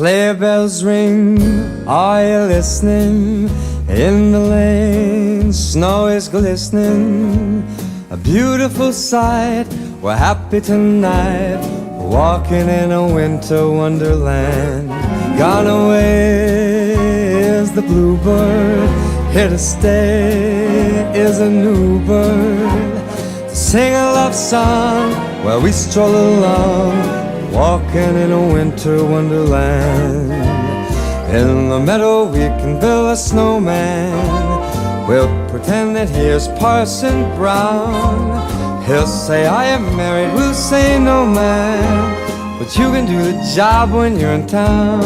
Sleigh bells ring, are you listening? In the lane, snow is glistening. A beautiful sight, we're happy tonight, walking in a winter wonderland. Gone away is the bluebird, here to stay is a new bird. To sing a love song while we stroll along, walking in a winter wonderland. In the meadow we can build a snowman. We'll pretend that here's Parson Brown. He'll say I am married, we'll say no man, but you can do the job when you're in town.